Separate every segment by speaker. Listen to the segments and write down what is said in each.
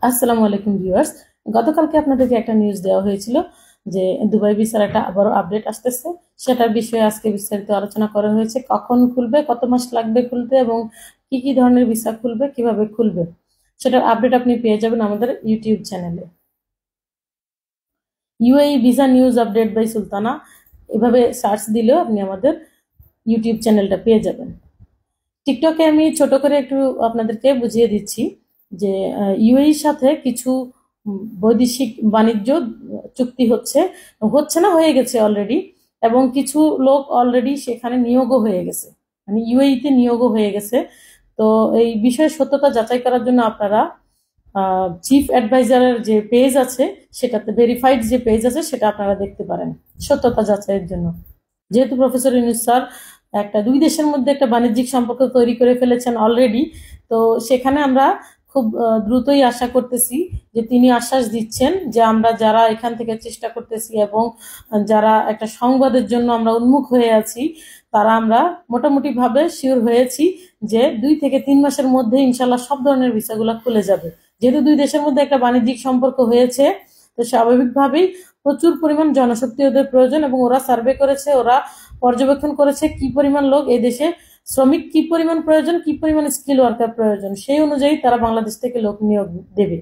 Speaker 1: আসসালামু আলাইকুম ভিউয়ার্স। গতকালকে আপনাদেরকে একটা নিউজ দেওয়া হয়েছিল যে দুবাই ভিসার একটা আবারও আপডেট আসতেছে। সেটার বিষয়ে আজকে বিস্তারিত আলোচনা করা হয়েছে। কখন খুলবে, কত মাস লাগবে খুলতে, এবং কি কি ধরনের ভিসা খুলবে, কিভাবে খুলবে, সেটার আপডেট আপনি পেয়ে যাবেন আমাদের ইউটিউব চ্যানেলে। UAE visa news update by Sultana এভাবে সার্চ দিলেও আপনি আমাদের ইউটিউব চ্যানেলটা পেয়ে যাবেন। টিকটকে আমি ছোট করে একটু আপনাদেরকে বুঝিয়ে দিচ্ছি যে ইউএইর সাথে কিছু বৈদেশিক বাণিজ্য চুক্তি হচ্ছে হচ্ছে না, হয়ে গেছে অলরেডি, এবং কিছু লোক অলরেডি সেখানে নিয়োগও হয়ে গেছে, মানে ইউএইতে নিয়োগও হয়ে গেছে। তো এই বিষয়ে সত্যতা যাচাই করার জন্য আপনারা চিফ অ্যাডভাইজারের যে পেজ আছে, সেটাতে ভেরিফাইড যে পেজ আছে সেটা আপনারা দেখতে পারেন সত্যতা যাচাইয়ের জন্য। যেহেতু প্রফেসর ইউনূস স্যার একটা দুই দেশের মধ্যে একটা বাণিজ্যিক সম্পর্ক তৈরি করে ফেলেছেন অলরেডি, তো সেখানে আমরা খুব দ্রুতই আশা করতেছি যে তিনি আশ্বাস দিচ্ছেন যে আমরা যারা এখান থেকে চেষ্টা করতেছি এবং যারা একটা সংবাদের জন্য আমরা উন্মুখ হয়ে আছি, তারা আমরা মোটামুটি ভাবে শিওর হয়েছি যে 2 থেকে 3 মাসের মধ্যে ইনশাল্লাহ সব ধরনের ভিসাগুলো খুলে যাবে। যেহেতু দুই দেশের মধ্যে একটা বাণিজ্যিক সম্পর্ক হয়েছে, তো স্বাভাবিকভাবেই প্রচুর পরিমাণ জনশক্তি ওদের প্রয়োজন, এবং ওরা সার্ভে করেছে, ওরা পর্যবেক্ষণ করেছে কি পরিমাণ লোক এই দেশে, শ্রমিক কি পরিমাণ প্রয়োজন, কি পরিমাণ স্কিল ওয়ার্কার প্রয়োজন, সেই অনুযায়ী তারা বাংলাদেশ থেকে লোক নিয়োগ দেবে।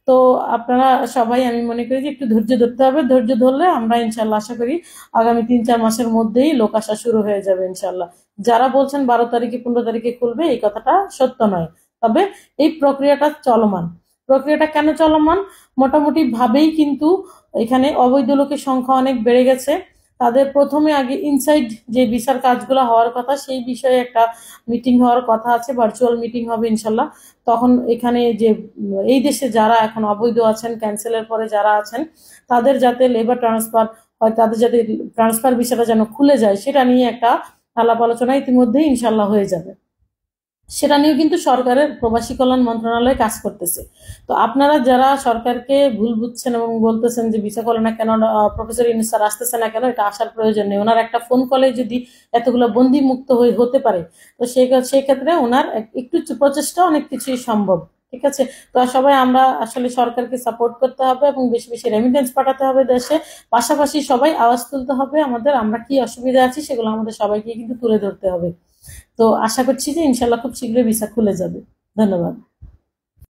Speaker 1: তো আপনারা সবাই, আমি মনে করি যে একটু ধৈর্য ধরতে হবে। ধৈর্য ধরলে আমরা ইনশাল্লাহ আশা করি আগামী 3-4 মাসের মধ্যেই লোক আসা শুরু হয়ে যাবে ইনশাল্লাহ। যারা বলছেন 12 তারিখে 15 তারিখে খুলবে, এই কথাটা সত্য নয়। তবে এই প্রক্রিয়াটা চলমান। প্রক্রিয়াটা কেন চলমান? মোটামুটি ভাবেই কিন্তু এখানে অবৈধ লোকের সংখ্যা অনেক বেড়ে গেছে। তাদের প্রথমে আগে ইনসাইড যে ভিসার কাজগুলো হওয়ার কথা, সেই বিষয়ে একটা মিটিং হওয়ার কথা আছে, ভার্চুয়াল মিটিং হবে ইনশাল্লাহ। তখন এখানে যে এই দেশে যারা এখন অবৈধ আছেন, ক্যান্সেলের পরে যারা আছেন, তাদের যাতে লেবার ট্রান্সফার হয়, তাদের যাতে ট্রান্সফার বিষয়টা যেন খুলে যায়, সেটা নিয়ে একটা আলাপ আলোচনা ইতিমধ্যেই ইনশাল্লাহ হয়ে যাবে। সেটা নিয়েও কিন্তু সরকারের প্রবাসী কল্যাণ মন্ত্রণালয় কাজ করতেছে। তো আপনারা যারা সরকারকে ভুল বুঝছেন এবং বলতেছেন যে ভিসা করে না কেন, প্রফেসর ইউনূস স্যার আসতেছে না কেন, এটা আসার প্রয়োজন নেই। ওনার একটা ফোন কলে যদি এতগুলো বন্দি মুক্ত হতে পারে, তো সেই ক্ষেত্রে ওনার একটু প্রচেষ্টা অনেক কিছুই সম্ভব। ঠিক আছে? তো সবাই আমরা আসলে সরকারকে সাপোর্ট করতে হবে এবং বেশি বেশি রেমিটেন্স পাঠাতে হবে দেশে। পাশাপাশি সবাই আওয়াজ তুলতে হবে আমাদের, আমরা কি অসুবিধা আছি সেগুলো আমাদের সবাইকে কিন্তু তুলে ধরতে হবে। তো আশা করছি যে ইনশাল্লাহ খুব শীঘ্রই ভিসা খুলে যাবে। ধন্যবাদ।